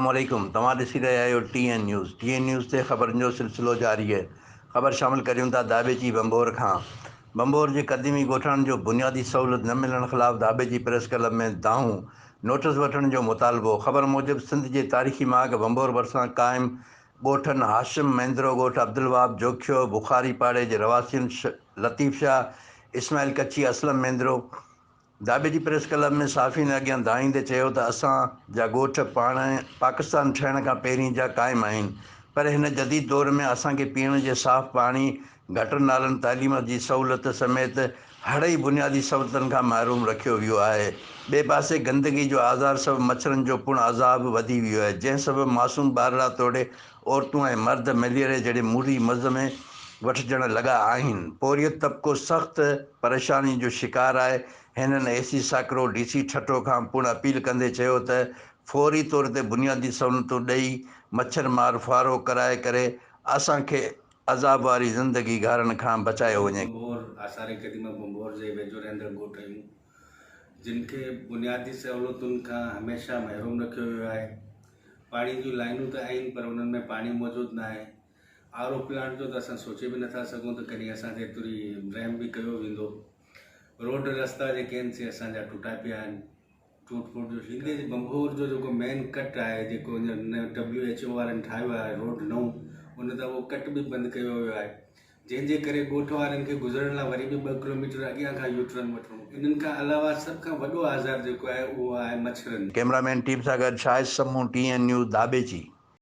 अस्सलामुअलैकुम। तव्हां ॾिसी रहिया आहियो TN न्यूज़ ते ख़बरुनि जो सिलसिलो जारी आहे। ख़बर शामिल करियूं था दाबेची बंबोर खां। बंबोर जे क़दीमी ॻोठाणनि जो बुनियादी सहूलियत न मिलण ख़िलाफ़ दाबेची प्रेस क्लब में दाहूं नोटिस वठण जो मुतालबो। ख़बर मूजिबि सिंध जे तारीख़ी माॻ बंबोर भरिसां क़ाइमु ॻोठनि हाशिम महिंद्रो ॻोठु, अब्दुल वहाब जोखियो, बुख़ारी पाड़े जे रवासियुनि लतीफ़ शाह, इस्माइल कच्ची, असलम महिंद्रो दाबेची प्रेस क्लब में साफ़ियुनि अॻियां दाहींदे चयो त असांजा ॻोठ पाकिस्तान ठहिण खां पहिरीं जा क़ाइमु आहिनि, पर हिन जदीद दौर में असांखे पीअण जे साफ़ पाणी, गटर नालनि, तालीम जी सहूलियत समेत हड़ई बुनियादी सहूलियतुनि खां महरूम रखियो वियो आहे। ॿिए पासे गंदगी जो आज़ार सबबु मच्छरनि जो पिणु अज़ाब वधी वियो आहे, जंहिं सबबु मासूम ॿारड़ा तोड़े औरतूं ऐं मर्द मलेरिया जहिड़े मूरी मज़ में वठिजण लॻा आहिनि। पोरियत तबिको सख़्तु परेशानी जो शिकार आहे। हिननि AC साकरो DC ठठो खां पिणु अपील कंदे चयो त फौरी तौर ते बुनियादी सहूलियतूं ॾेई मच्छर मार फारो कराए करे असांखे अज़ाब वारी ज़िंदगी गारनि खां बचायो वञे। बंबोर आसार क़दीमा बंबोर जे वेझो रहंदड़ ॻोठ आहियूं, जिन खे बुनियादी सहूलियतुनि खां हमेशह महरूम रखियो वियो आहे। पाणी जूं लाइनूं त आहिनि, पर उन्हनि में पाणी मौजूदु न आहे। RO प्लांट जो त असां सोचे बि नथा सघूं त कॾहिं असांखे एतिरी रैम बि कयो वेंदो। रोड रस्ता जेके आहिनि से असांजा टुटा पिया आहिनि, टूट फूट जो हिंदे जे बंबोर जो जेको मेन कट आहे, जेको WHO वारनि ठाहियो आहे रोड नओं, उन त उहो कट बि बंदि कयो वियो आहे, जंहिंजे करे ॻोठ वारनि खे गुज़रण लाइ वरी बि 2 किलोमीटर अॻियां खां यूटर्न वठिणो। इन्हनि खां अलावा सभ खां वॾो आज़ार जेको आहे उहो आहे मच्छरनि। कैमरामैन टीम सां गॾु शाहिद समूह TN न्यूज़ दाबेची।